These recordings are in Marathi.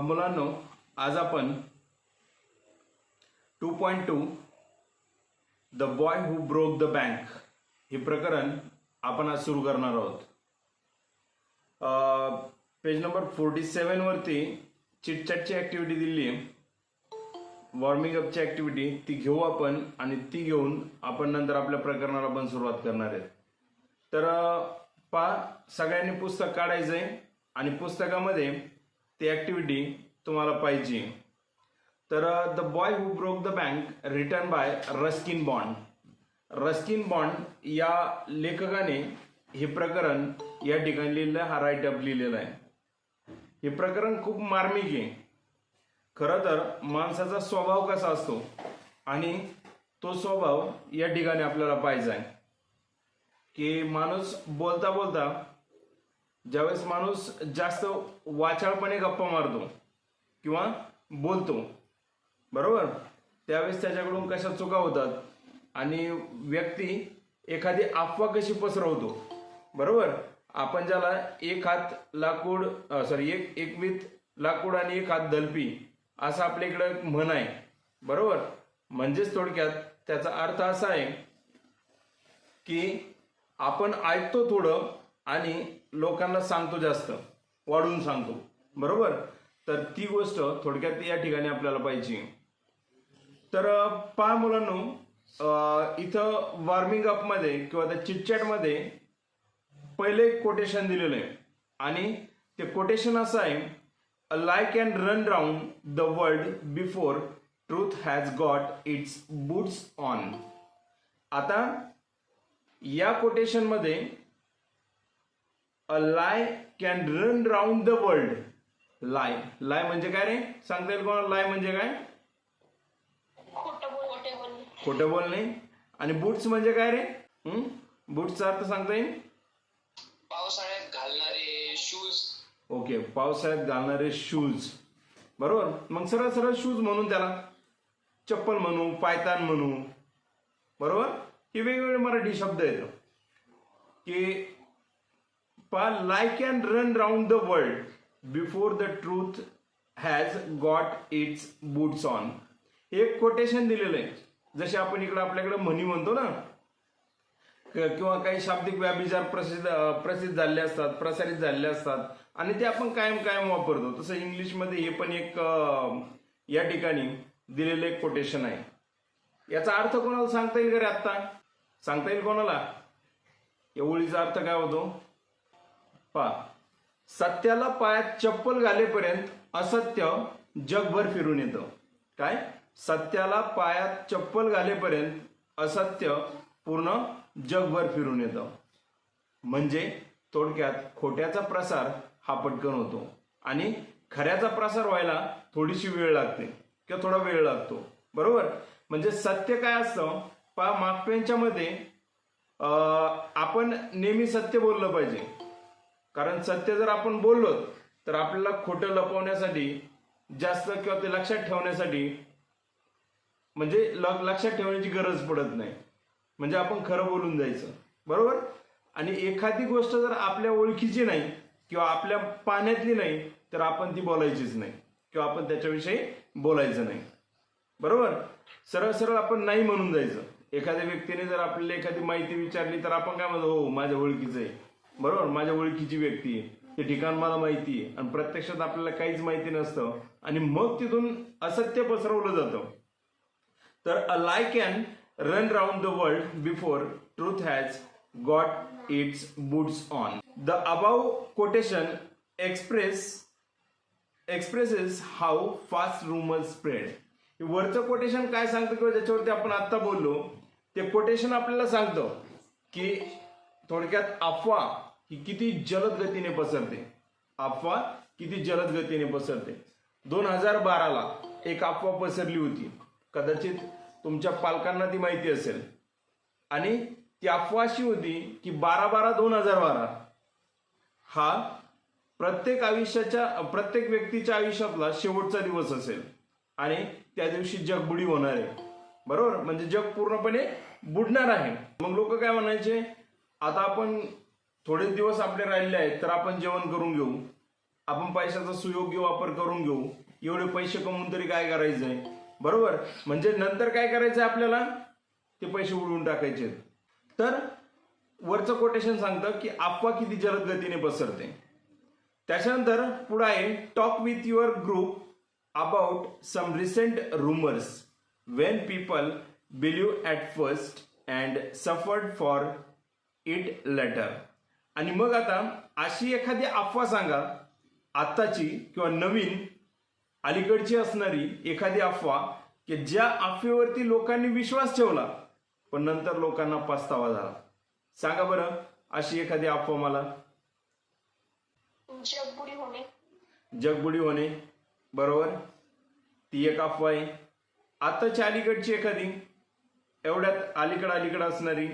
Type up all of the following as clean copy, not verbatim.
मुलांनो, आज आपण 2.2 the boy who broke the bank हे प्रकरण आपण आज सुरू करणार आहोत. पेज नंबर 47 वरती चिटचॅटची ऍक्टिव्हिटी दिली आहे, वॉर्मिंग अपची ऍक्टिव्हिटी, ती घेऊ आपण आणि ती घेऊन आपण नंतर आपल्या प्रकरणाला पण सुरुवात करणार आहेत. तर सगळ्यांनी पुस्तक काढायचंय आणि पुस्तकामध्ये ती ऍक्टिव्हिटी तुम्हाला पाहिजे. तर the boy who broke the bank written by Ruskin bond. Ruskin bond या लेखकाने हे प्रकरण या ठिकाणी लिहिलं, हा राईटअप लिहिलेला आहे. हे प्रकरण खूप मार्मिक आहे. खरं तर माणसाचा स्वभाव कसा असतो आणि तो स्वभाव या ठिकाणी आपल्याला पाहिजे आहे की माणूस बोलता बोलता ज्यावेळेस माणूस जास्त वाचाळपणे गप्पा मारतो किंवा बोलतो, बरोबर, त्यावेळेस त्याच्याकडून कशा चुका होतात आणि व्यक्ती एखादी अफवा कशी पसरवतो, बरोबर. आपण ज्याला एक हात लाकूड एक वीत लाकूड आणि एक हात दलपी असं आपल्या इकडं म्हण आहे, बरोबर. म्हणजेच थोडक्यात त्याचा अर्थ असा आहे की आपण ऐकतो थोडं आणि लोकांना सांगतो जास्त, वाढून सांगतो, बरोबर. तर ती गोष्ट थोडक्यात या ठिकाणी आपल्याला पाहिजे. तर पहा मुलांनो, इथं वॉर्मिंग अप मध्ये किंवा त्या चिटचॅट मध्ये पहिले कोटेशन दिलेलं आहे आणि ते कोटेशन असं आहे, a lie can run round the world before truth has got its boots on. आता या कोटेशन मध्ये a lie can run round the world. Lie म्हणजे काय रे, सांगता येईल कोणाला लाय म्हणजे काय? खोटं बोलणे. आणि बूट्स म्हणजे काय रे? बूट्सचा अर्थ सांगता येईल? पावसाळ्यात घालणारे शूज. ओके, पावसाळ्यात घालणारे शूज, बरोबर. मग सरळ सरळ शूज म्हणून त्याला चप्पल म्हणू, पायतान म्हणू, बरोबर. हे वेगवेगळे मराठी शब्द आहेत की lie can run round the world before the truth has got its boots on. एक कोटेशन दिलेलं आहे. जसे आपण इकडे आपल्याकडे म्हणी म्हणतो ना, किंवा काही शाब्दिक व्याभिचार प्रसिद्ध झाले असतात, प्रसारित झालेले असतात आणि ते आपण कायम वापरतो. तसं इंग्लिशमध्ये हे पण एक या ठिकाणी दिलेलं एक कोटेशन आहे. याचा अर्थ कोणाला सांगता येईल का रे? आत्ता सांगता येईल कोणाला? या ओळीचा अर्थ काय होतो? सत्याला पायात चप्पल घालेपर्यंत असत्य जगभर फिरून येतं. काय? सत्याला पायात चप्पल घालेपर्यंत असत्य पूर्ण जगभर फिरून येतं. म्हणजे थोडक्यात खोट्याचा प्रसार हा पटकन होतो आणि खऱ्याचा प्रसार व्हायला थोडीशी वेळ लागते किंवा थोडा वेळ लागतो, बरोबर. म्हणजे सत्य काय असतं? मागप्यांच्या मध्ये आपण नेहमी सत्य बोललं पाहिजे. कारण सत्य जर आपण बोललो तर आपल्याला खोटं लपवण्यासाठी जास्त किंवा ते लक्षात ठेवण्यासाठी म्हणजे लक्षात ठेवण्याची गरज पडत नाही. म्हणजे आपण खरं बोलून जायचं, बरोबर. आणि एखादी गोष्ट जर आपल्या ओळखीची नाही किंवा आपल्या पाण्यातली नाही तर आपण ती बोलायचीच नाही किंवा आपण त्याच्याविषयी बोलायचं नाही, बरोबर. सरळ सरळ आपण नाही म्हणून जायचं. एखाद्या व्यक्तीने जर आपल्याला एखादी माहिती विचारली तर आपण काय म्हणतो? हो, माझ्या ओळखीचं आहे, बरोबर, माझ्या ओळखीची व्यक्ती आहे, ते ठिकाण मला माहिती आहे. आणि प्रत्यक्षात आपल्याला काहीच माहिती नसतं आणि मग तिथून असत्य पसरवलं जातं. तर a lie can run round the world before truth has got its boots on. The above quotation expresses how fast rumours spread. वरचं कोटेशन काय सांगतं किंवा ज्याच्यावरती आपण आता बोललो ते कोटेशन आपल्याला सांगतं की थोडक्यात अफवा ही किती जलद गतीने पसरते. अफवा किती जलद गतीने पसरते. 2012ला एक अफवा पसरली होती, कदाचित तुमच्या पालकांना ती माहिती असेल. आणि ती अफवा अशी होती की 12/12/2012 हा प्रत्येक व्यक्तीच्या आयुष्यातला शेवटचा दिवस असेल आणि त्या दिवशी जग बुडी होणार आहे, बरोबर. म्हणजे जग पूर्णपणे बुडणार आहे. मग लोक काय म्हणायचे, आता आपण थोडे दिवस आपले राहिले आहेत तर आपण जेवण करून घेऊ आपण पैशाचा सुयोग्य वापर करून घेऊ, एवढे पैसे कमवून तरी काय करायचंय, बरोबर. म्हणजे नंतर काय करायचंय आपल्याला, ते पैसे उडवून टाकायचे. तर वरचं कोटेशन सांगतं की अफवा किती जलद गतीने पसरते. त्याच्यानंतर पुढे आहे, talk with your group about some recent rumors when people believe at first and suffered for it later. आणि मग आता अशी एखादी अफवा सांगा, आत्ताची किंवा नवीन अलीकडची असणारी एखादी अफवा की ज्या अफवेवरती लोकांनी विश्वास ठेवला पण नंतर लोकांना पस्तावा झाला. सांगा बरं अशी एखादी अफवा मला. जगबुडी होणे. जगबुडी होणे, बरोबर, ती एक अफवा आहे. आताची अलीकडची एखादी, एवढ्यात अलीकडे असणारी.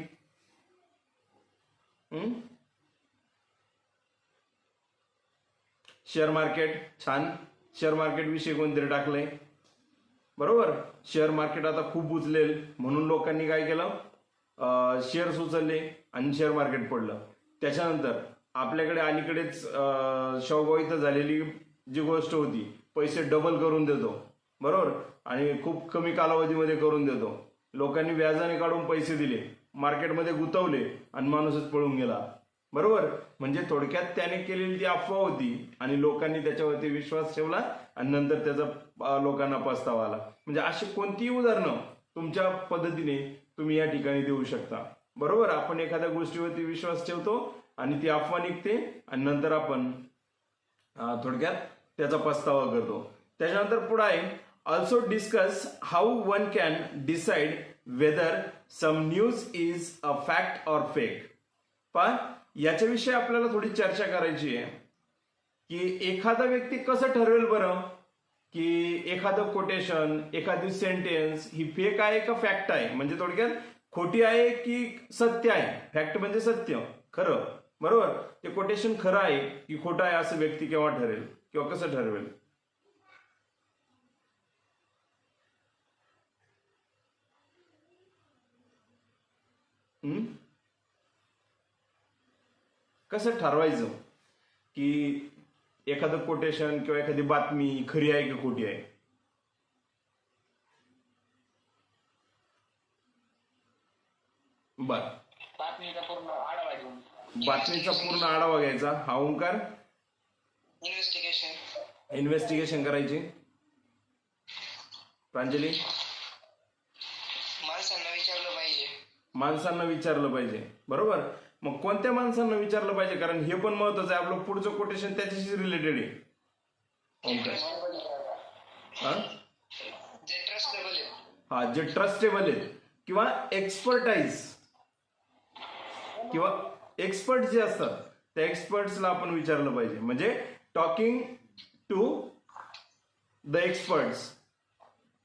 शेअर मार्केट, छान. शेअर मार्केट विषयी कोणतरी टाकलंय, बरोबर. शेअर मार्केट आता खूप उचलेल म्हणून लोकांनी काय केलं, शेअर्स उचलले आणि शेअर मार्केट पडलं. त्याच्यानंतर आपल्याकडे अलीकडेच शवगाव झालेली जी गोष्ट होती, पैसे डबल करून देतो, बरोबर, आणि खूप कमी कालावधीमध्ये करून देतो. लोकांनी व्याजाने काढून पैसे दिले, मार्केटमध्ये गुंतवले आणि माणूसच पळून गेला, बरोबर. म्हणजे थोडक्यात त्याने केलेली ती अफवा होती आणि लोकांनी त्याच्यावरती विश्वास ठेवला आणि नंतर त्याचा लोकांना पस्तावा आला. म्हणजे अशी कोणतीही उदाहरणं तुमच्या पद्धतीने तुम्ही या ठिकाणी देऊ शकता, बरोबर. आपण एखाद्या गोष्टीवरती विश्वास ठेवतो आणि ती अफवा निघते आणि नंतर आपण थोडक्यात त्याचा पस्तावा करतो. त्याच्यानंतर पुढे आहे, also discuss how one can decide whether some news is a fact or fake. पण याच्याविषयी आपल्याला थोडी चर्चा करायची आहे की एखादा व्यक्ती कसं ठरवेल बरं की एखादं कोटेशन, एखादी सेंटेन्स ही फेक आहे का फॅक्ट आहे, म्हणजे थोडक्यात खोटी आहे की सत्य आहे. फॅक्ट म्हणजे सत्य, खरं, बरोबर. ते कोटेशन खरं आहे की खोटं आहे असं व्यक्ती केव्हा ठरेल किंवा कसं ठरवेल. कसं ठरवायचं की एखादं कोटेशन किंवा एखादी बातमी खरी आहे की खोटी आहे. बर, बातमीचा पूर्ण आढावा घेऊन. बातमीचा पूर्ण आढावा घ्यायचा. हा ओंकार, इन्व्हेस्टिगेशन करायची. प्रांजली, माणसांना विचारलं पाहिजे, बरोबर. मग कोणत्या माणसांना विचारलं पाहिजे, कारण हे पण महत्वाचं आहे. आपलं पुढचं कोटेशन त्याच्याशी रिलेटेड आहे. हा, जे ट्रस्टेबल आहेत किंवा एक्सपर्ट जे असतात त्या एक्सपर्ट्सला आपण विचारलं पाहिजे. म्हणजे talking to the experts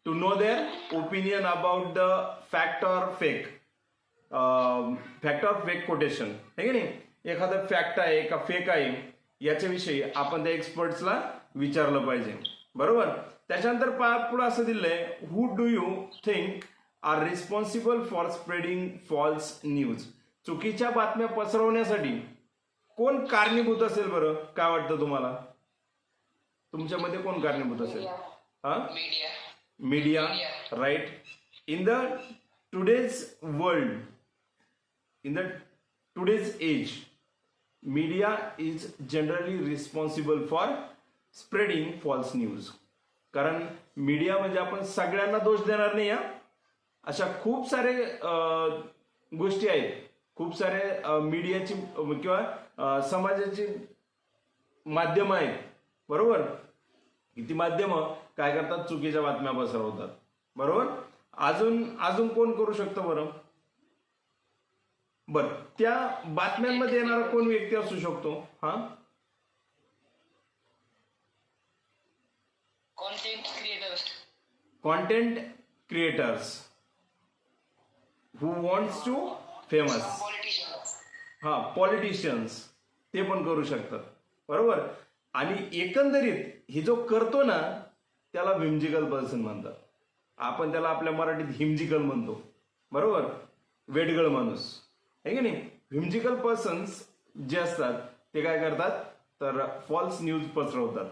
to know their opinion about the fact or fake quotation, आहे की नाही. एखादं फॅक्ट आहे का फेक आहे याच्याविषयी आपण त्या एक्सपर्ट्सला विचारलं पाहिजे, बरोबर. त्याच्यानंतर पुढे असं दिलंय, who do you think are responsible for spreading false news. चुकीच्या बातम्या पसरवण्यासाठी कोण कारणीभूत असेल बरं, काय वाटतं तुम्हाला. तुमच्यामध्ये कोण कारणीभूत असेल. हा, media, right. In the today's world, in the today's age, media is generally responsible for spreading false news. कारण मीडिया म्हणजे आपण सगळ्यांना दोष देणार नाही. अशा खूप सारे गोष्टी आहेत, खूप सारे मीडियाची किंवा समाजाची माध्यम आहेत, बरोबर. ती माध्यमं काय करतात, चुकीच्या बातम्या पसरवतात, बरोबर. अजून कोण करू शकतं बरं. बर, त्या बातम्यांमध्ये येणारा कोण व्यक्ती असू शकतो. हा, content creators who wants to famous. हा, पॉलिटिशियन्स ते पण करू शकतात, बरोबर. आणि एकंदरीत हे जो करतो ना त्याला व्हिम्जिकल पर्सन म्हणतात. आपण त्याला आपल्या मराठीत हिमजिकल म्हणतो, बरोबर. वेडगळ माणूस, आहे की नाही. व्हिम्जिकल पर्सन्स जे असतात ते काय करतात, तर फॉल्स न्यूज पसरवतात.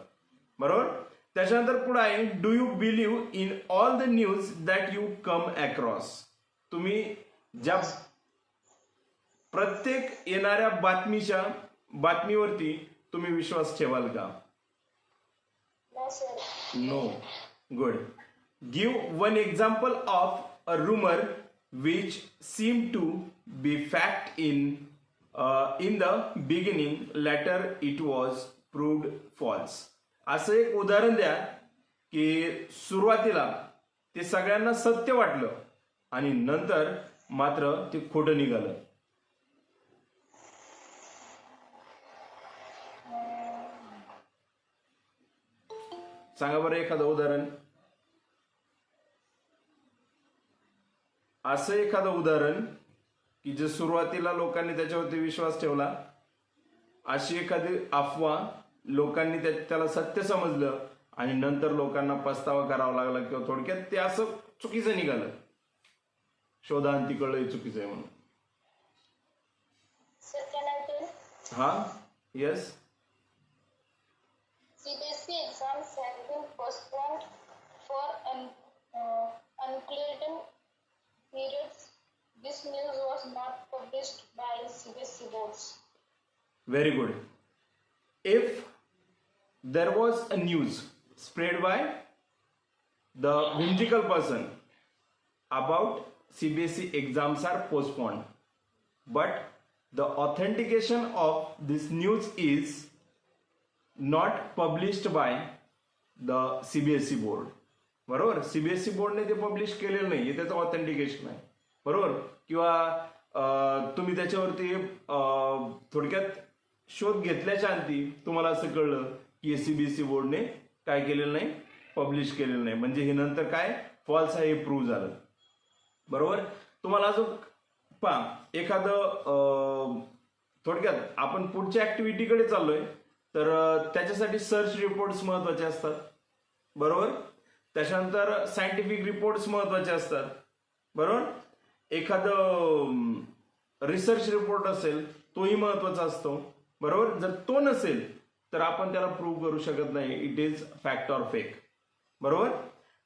बरोबर. त्याच्यानंतर पुढे आहे, do you believe in all the news that you come across. तुम्ही ज्या प्रत्येक येणाऱ्या बातमीवरती तुम्ही विश्वास ठेवाल का? No, sir. No. Good. Give one example of a rumor which seemed to be fact in the beginning, later it was proved false. असं एक उदाहरण द्या की सुरुवातीला ते सगळ्यांना सत्य वाटलं आणि नंतर मात्र ते खोटं निघालं. सांगा बरं एखादं उदाहरण. असं एखादं उदाहरण की जे सुरुवातीला लोकांनी त्याच्यावरती विश्वास ठेवला, अशी एखादी अफवा लोकांनी त्याला सत्य समजलं आणि नंतर लोकांना पस्तावा करावा लागला किंवा थोडक्यात ते असं चुकीचं निघालं. शोधा आणि ती कळलं चुकीचं आहे म्हणून. Sir, can I tell? हा. Yes. CBSE exams have been postponed for unclear periods. This news was not published by CBSE boards. Very good. If there was a news spread by the whimsical person about CBSE exams are postponed, but the authentication of this news is not published by the CBSE board. बरोबर. CBSE बोर्डने ते पब्लिश केलेलं नाही, हे त्याचं ऑथेंटिकेशन आहे. बरोबर. किंवा तुम्ही त्याच्यावरती थोडक्यात शोध घेतल्याच्या अंती तुम्हाला असं कळलं की सीबीएसई बोर्डने काय केलेलं नाही, पब्लिश केलेलं नाही, म्हणजे हे नंतर काय फॉल्स आहे हे प्रूव्ह झालं. बरोबर. तुम्हाला अजून पहा एखादं थोडक्यात आपण पुढच्या ऍक्टिव्हिटीकडे चाललोय, तर त्याच्यासाठी सर्च रिपोर्ट्स महत्वाचे असतात. बरोबर. त्याच्यानंतर सायंटिफिक रिपोर्ट्स महत्वाचे असतात. बरोबर. एखादं रिसर्च रिपोर्ट असेल तोही महत्वाचा असतो. बरोबर. जर तो नसेल तर आपण त्याला प्रूव्ह करू शकत नाही, it is fact or fake. बरोबर.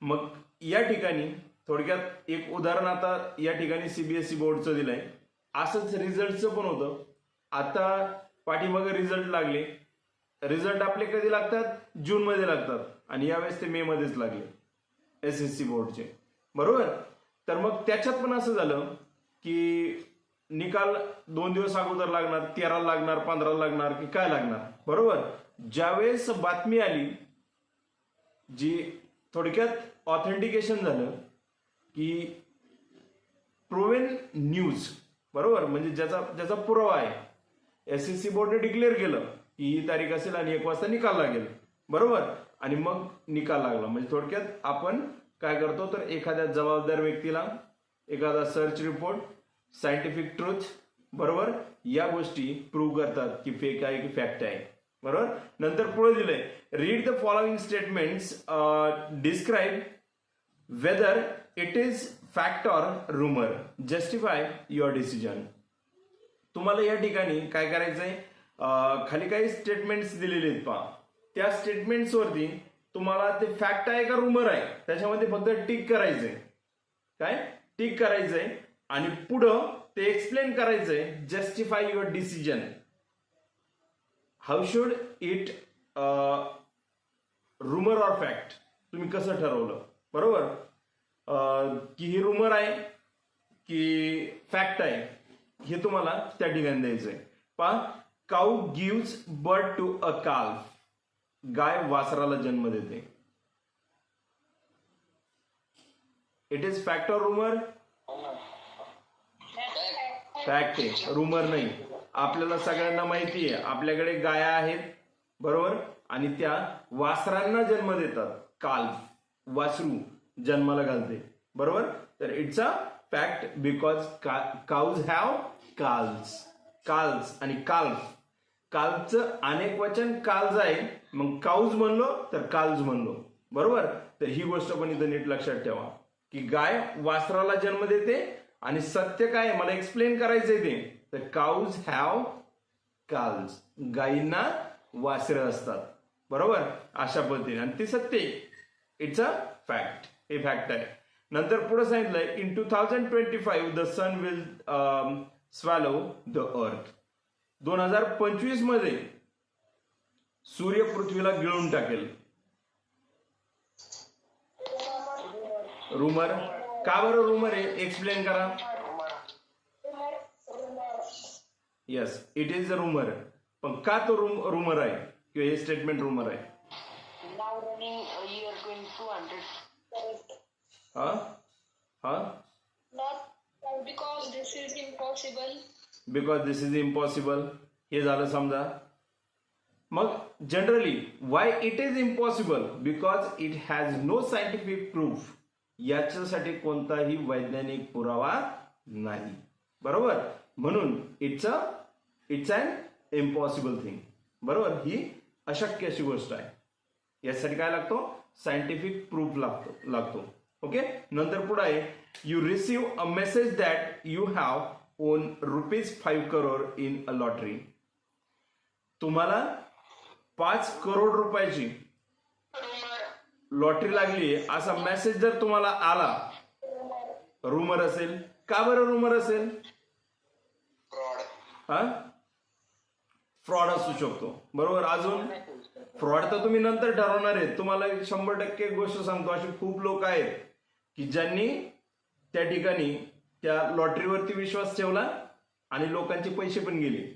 मग या ठिकाणी थोडक्यात एक उदाहरण आता या ठिकाणी सीबीएसई बोर्डचं दिलंय. असंच रिझल्टचं पण होतं. आता पाठीमागे रिझल्ट लागले. रिझल्ट आपले कधी लागतात? जून मध्ये लागतात आणि यावेळेस ते मे मध्येच लागले एसएससी बोर्डचे. बरोबर. तर मग त्याच्यात पण असं झालं की निकाल 2 दिवस अगोदर लागणार, 13 लागणार, 15 लागणार की काय लागणार. बरोबर. ज्यावेळेस बातमी आली जी थोडक्यात ऑथेंटिकेशन झालं की प्रूव्हन न्यूज. बरोबर. म्हणजे ज्याचा पुरावा आहे, एसएससी बोर्डने डिक्लेअर केलं की ही तारीख असेल आणि 1 वाजता निकाल लागेल. बरोबर. आणि मग निकाल लागला म्हणजे थोडक्यात आपण काय करतो तर एखाद्या जबाबदार व्यक्तीला एखादा सर्च रिपोर्ट, सायंटिफिक ट्रुथ, बरोबर, या गोष्टी प्रूव्ह करतात की फेक आहे की फॅक्ट आहे. बरोबर. नंतर पुढे दिलंय, read the following statements, describe whether it is fact or rumour, justify your decision. तुम्हाला या ठिकाणी काय करायचंय, खाली काही स्टेटमेंट्स दिलेले आहेत पहा. त्या स्टेटमेंट्स वरती तुम्हाला ते फॅक्ट आहे का रुमर आहे त्याच्यामध्ये फक्त टिक करायचंय. काय टिक करायचंय आणि पुढं ते एक्सप्लेन करायचंय, justify your decision. How should it rumour or fact, तुम्ही कसं ठरवलं. बरोबर. की ही रुमर आहे की फॅक्ट आहे हे तुम्हाला त्या ठिकाणी द्यायचंय. पहा, cow gives birth to a calf, गाय वासराला जन्म देते. It is fact or rumour? Fact आहे, रुमर नाही. आपल्याला सगळ्यांना माहिती आहे आपल्याकडे गाया आहेत. बरोबर. आणि त्या वासरांना जन्म देतात. काल्फ, वासरू जन्माला घालते. बरोबर. तर it's a fact because cows have calves. Calves आणि काल्फ, काल्फचं अनेक वचन काल्ज आहे, मग काउज म्हणलो तर काल्ज म्हणलो. बरोबर. तर ही गोष्ट पण इथं नीट लक्षात ठेवा की गाय वासराला जन्म देते आणि सत्य काय मला एक्सप्लेन करायचंय ते, तर काउज हॅव काल्स, गायींना वासरं असतात. बरोबर, अशा पद्धतीने. आणि ते सत्य आहे. It's a fact. हे फॅक्ट आहे. नंतर पुढे सांगितलंय in 2025 the sun will swallow the earth. 2025 मध्ये सूर्य पृथ्वीला गिळून टाकेल. रुमर. का बरं रुमर आहे? एक्सप्लेन करा. Yes, it is a rumour. पण का तो रुमर आहे किंवा हे स्टेटमेंट रुमर आहे? Now running a year going 200. Correct. हा हा Not because this is impossible. Because this is impossible. हे झालं समजा. मग generally why it is impossible? Because it has no scientific proof. याच्यासाठी कोणताही वैज्ञानिक पुरावा नाही. बरोबर, म्हणून इट्स अन इम्पॉसिबल थिंग. बरोबर, ही अशक्य अशी गोष्ट आहे. यासाठी काय लागतो? सायंटिफिक प्रूफ लागतो. ओके. नंतर पुढे आहे you receive a message that you have on ₹5 crore in a lottery. तुम्हाला 5 करोड रुपयाची लॉटरी लागली असा मेसेज जर तुम्हाला आला, रुमर असेल. का बरं रुमर असेल? हा, फ्रॉड असू शकतो. बरोबर. अजून फ्रॉड तर तुम्ही नंतर ठरवणार आहेत. तुम्हाला 100% गोष्ट सांगतो, असे खूप लोक आहेत की ज्यांनी त्या ठिकाणी त्या लॉटरीवरती विश्वास ठेवला आणि लोकांचे पैसे पण गेले.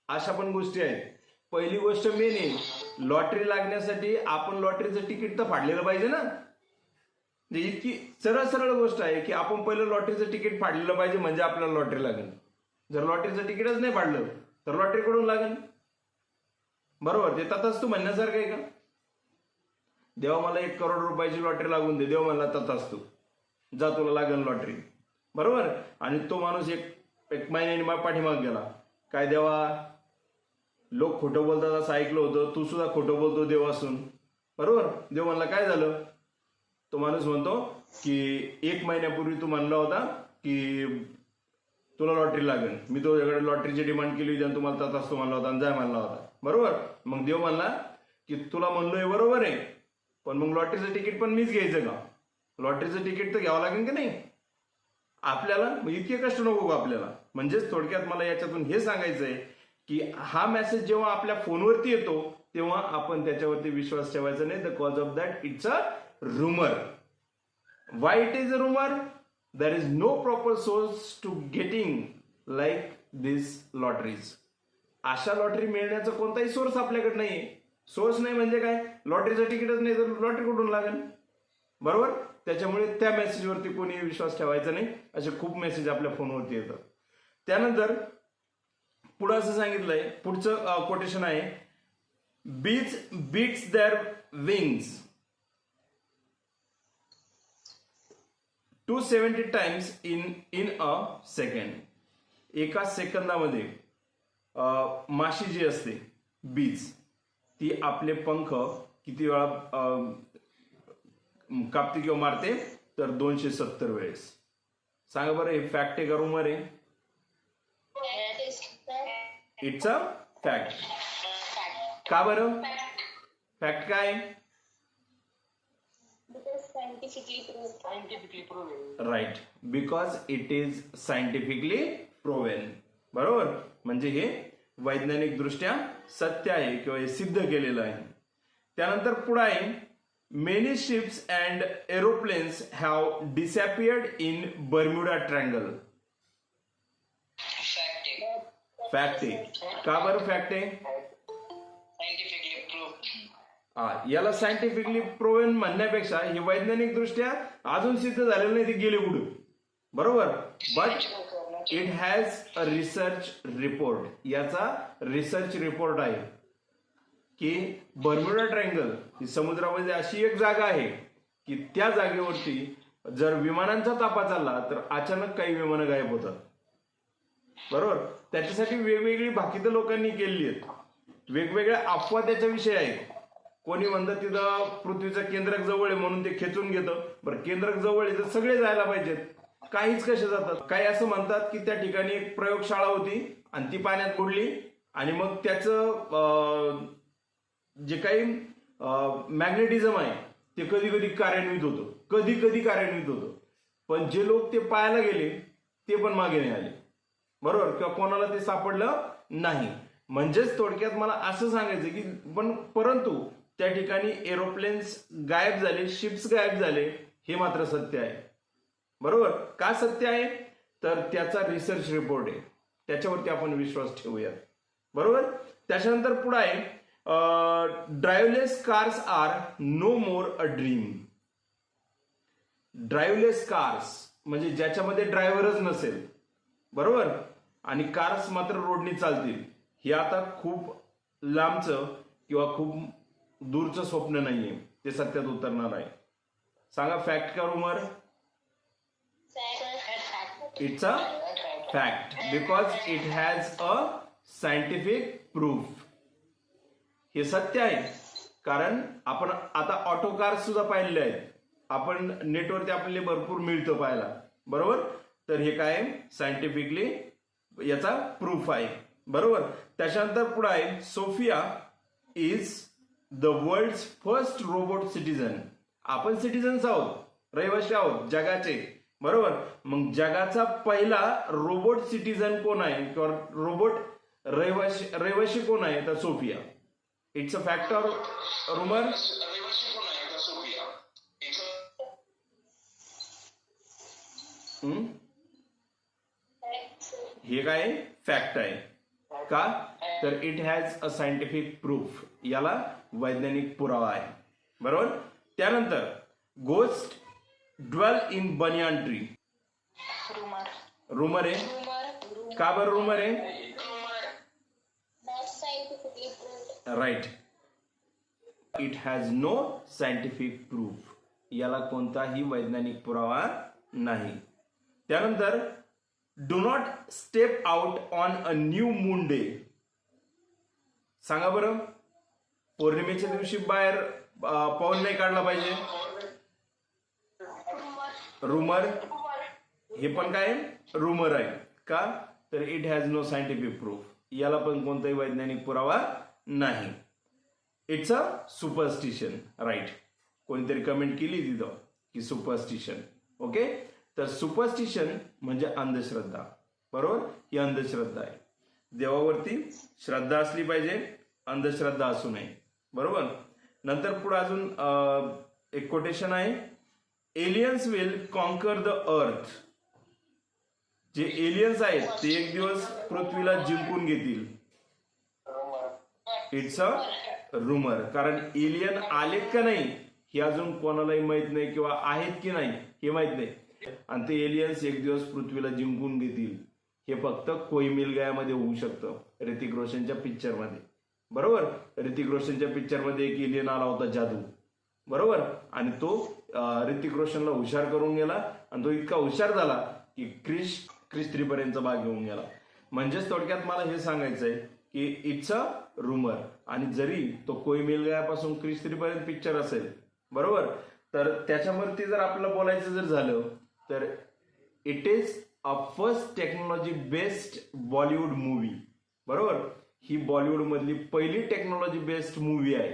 अशा पण गोष्टी आहेत. पहिली गोष्ट मेन आहे, लॉटरी लागण्यासाठी आपण लॉटरीचं तिकीट तर फाडलेलं पाहिजे ना. इतकी सरळ गोष्ट आहे की आपण पहिलं लॉटरीचं तिकीट फाडलेलं पाहिजे म्हणजे आपल्याला लॉटरी लागेल. जर लॉटरीचं तिकीटच नाही फाडलं तर लॉटरी कडून लागेल. बरोबर. ते तथास्तू म्हणण्यासारखं आहे का? देवा मला 1 करोड रुपयाची लॉटरी लागून दे. देव म्हणला तथास्तू, जा तुला लागेल लॉटरी. बरोबर. आणि तो माणूस एक महिन्याने पाठीमाग गेला. काय देवा, लोक खोटं बोलतात असं ऐकलं होतं, तू सुद्धा खोटं बोलतो देव असून. बरोबर. देव म्हणला काय झालं? तो माणूस म्हणतो की 1 महिन्यापूर्वी तू म्हणला होता की तुला लॉटरी लागेल. मी तुझ्याकडे लॉटरीची डिमांड केली होती आणि तुम्हाला तथास्तू म्हणला होता आणि जाय म्हणला होता. बरोबर. मग देव म्हणला की तुला म्हणलोय बरोबर आहे, पण मग लॉटरीचं तिकीट पण मीच घ्यायचं का? लॉटरीचं तिकीट तर घ्यावं लागेल की नाही आपल्याला? मग इतके कष्ट नको का आपल्याला? म्हणजेच थोडक्यात मला याच्यातून हे सांगायचंय की हा मेसेज जेव्हा आपल्या फोनवरती येतो तेव्हा आपण त्याच्यावरती विश्वास ठेवायचा नाही. The cause of that it's a rumor. Why it is a rumor? There is no proper source to getting like these lotteries. अशा लॉटरी मिळण्याचा कोणताही सोर्स आपल्याकडे नाहीये. सोर्स नाही म्हणजे काय? लॉटरीचं तिकीटच नाही तर लॉटरी कुठून लागेल? बरोबर. त्याच्यामुळे त्या मेसेजवरती कोणी विश्वास ठेवायचा नाही. असे खूप मेसेज आपल्या फोनवरती येतात. त्यानंतर पुढे असं सांगितलंय, पुढचं कोटेशन आहे beats their wings 270 times in a second. एका सेकंदामध्ये माशी जी असते बीज, ती आपले पंख किती वेळा कापते किंवा मारते? तर 270 वेळेस. सांगा बरं, हे फॅक्ट आहे का रुमर आहे? It's a fact. का बरं फॅक्ट काय? Scientifically proven. Right, because it is scientifically proven. बरोबर. म्हणजे हे वैज्ञानिक दृष्ट्या सत्य आहे किंवा हे सिद्ध केलेलं आहे. त्यानंतर पुढे आहे many ships and aeroplanes have disappeared in Bermuda triangle. Fact आहे. का बरं फॅक्ट आहे? Scientifically proved. याला सायंटिफिकली प्रोव्हेन म्हणण्यापेक्षा हे वैज्ञानिक दृष्ट्या अजून सिद्ध झालेलं नाही, ते गेले कुठे. बरोबर. But it has a research report. याचा रिसर्च रिपोर्ट आहे की बर्म्युडा ट्रँगल ही समुद्रामध्ये अशी एक जागा आहे की त्या जागेवरती जर विमानांचा ताफा चालला तर अचानक काही विमानं गायब होतात. बरोबर. त्याच्यासाठी वेगवेगळी भाकितं लोकांनी केलेली आहेत. वेगवेगळ्या अफवा त्याच्याविषयी आहेत. कोणी म्हणतं तिथं पृथ्वीचं केंद्रक जवळ आहे म्हणून ते खेचून घेतं. बरं, केंद्रक जवळ आहे तर सगळे जायला पाहिजेत, काहीच कसे जातात. काही असं म्हणतात की त्या ठिकाणी एक प्रयोगशाळा होती आणि ती पाण्यात बुडली आणि मग त्याचं जे काही मॅग्नेटिझम आहे ते कधी कधी कार्यान्वित होतं, कधी कधी कार्यान्वित होतं, पण जे लोक ते पाहायला गेले ते पण मागे नाही आले, बरोबर, किंवा कोणाला ते सापडलं नाही. म्हणजेच थोडक्यात मला असं सांगायचं की परंतु त्या ठिकाणी एरोप्लेन्स गायब झाले, शिप्स गायब झाले, हे मात्र सत्य आहे. बरोबर, का सत्य आहे तर त्याचा रिसर्च रिपोर्ट आहे, त्याच्यावरती आपण विश्वास ठेवूयात. बरोबर. त्याच्यानंतर पुढे आहे driveless cars are no more a dream. Driveless cars म्हणजे ज्याच्यामध्ये ड्रायव्हरच नसेल, बरोबर, आणि कार्स मात्र रोडनी चालतील, हे आता खूप लांबचं किंवा खूप दूरचं स्वप्न नाहीये, ते सत्यात उतरणार आहे. सांगा फॅक्ट का rumour? It's a fact because it has a scientific proof. हे सत्य आहे कारण आपण आता ऑटो कार्स सुद्धा पाहिले आहेत, आपण नेटवरती आपल्याला भरपूर मिळतं पाहायला, बरोबर. तर हे काय सायंटिफिकली याचा प्रूफ आहे. बरोबर. त्याच्यानंतर पुढे आहे Sophia is the world first robot citizen. आपण सिटीजन्स आहोत, रहिवासी आहोत जगाचे, बरोबर. मग जगाचा पहिला रोबोट सिटीजन कोण आहे किंवा रोबोट रहिवासी कोण आहे तर Sophia. It's a fact or rumour? हे काय फॅक्ट आहे. का तर it has a scientific proof, याला वैज्ञानिक पुरावा आहे. बरोबर. त्यानंतर ghost dwell in banyan tree. Rumour आहे. का बरं रुमर आहे? Right. It has no scientific proof, याला कोणताही वैज्ञानिक पुरावा नाही. त्यानंतर do not step out on a new moon day. सांगा बरं, पौर्णिमेच्या दिवशी बाहेर पाऊल नाही काढला पाहिजे. रुमर. हे पण काय रुमर आहे. का तर it has no scientific proof, याला पण कोणताही वैज्ञानिक पुरावा नाही. It's a superstition. राईट. कोणीतरी कमेंट केली तिथं की सुपरस्टिशन. ओके. तर सुपरस्टिशन म्हणजे अंधश्रद्धा. बरोबर. ही अंधश्रद्धा आहे. देवावरती श्रद्धा असली पाहिजे, अंधश्रद्धा असू नये. बरोबर. नंतर पुढे अजून एक कोटेशन आहे, aliens will conquer the earth. जे एलियन्स आहेत ते एक दिवस पृथ्वीला जिंकून घेतील. It's a rumour. कारण एलियन आलेत का नाही हे अजून कोणालाही माहित नाही, किंवा आहेत की नाही हे माहित नाही, आणि ते एलियन्स एक दिवस पृथ्वीला जिंकून घेतील हे फक्त कोई मिल गयामध्ये होऊ शकतं, ऋतिक रोशनच्या पिक्चर मध्ये. बरोबर. ऋतिक रोशनच्या पिक्चर मध्ये एक एलियन आला होता जादू, बरोबर, आणि तो ऋतिक रोशनला हुशार करून गेला, आणि तो इतका हुशार झाला की क्रिश 3 पर्यंत भाग घेऊन गेला. म्हणजेच थोडक्यात मला हे सांगायचं आहे की इट्स अ रुमर. आणि जरी तो कोई मिल गयापासून क्रिश 3 पर्यंत पिक्चर असेल, बरोबर, तर त्याच्यावरती जर आपल्याला बोलायचं जर झालं तर it is a first technology based Bollywood movie. बरोबर. ही बॉलिवूड मधली पहिली टेक्नॉलॉजी बेस्ड मूवी आहे.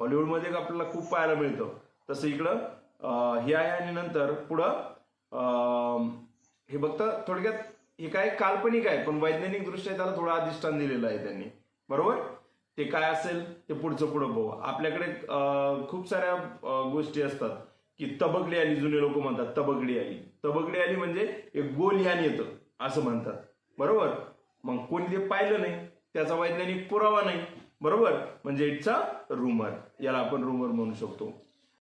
हॉलिवूडमध्ये आपल्याला खूप पाहायला मिळतं, तसं इकडं हे आहे. आणि नंतर पुढं हे फक्त थोडक्यात हे काय काल्पनिक आहे, पण वैज्ञानिक दृष्ट्या त्याला थोडं अधिष्ठान दिलेलं आहे त्यांनी. बरोबर. ते काय असेल ते पुढचं बघू. आपल्याकडे खूप साऱ्या गोष्टी असतात की तबकडी आली, जुने लोक म्हणतात तबकडी आली. तबकडी आली म्हणजे एक गोल यान येतं असं म्हणतात. बरोबर. मग कोणी ते पाहिलं नाही, त्याचा वैज्ञानिक पुरावा नाही. बरोबर. म्हणजे इट्स अ रुमर, याला आपण रुमर म्हणू शकतो.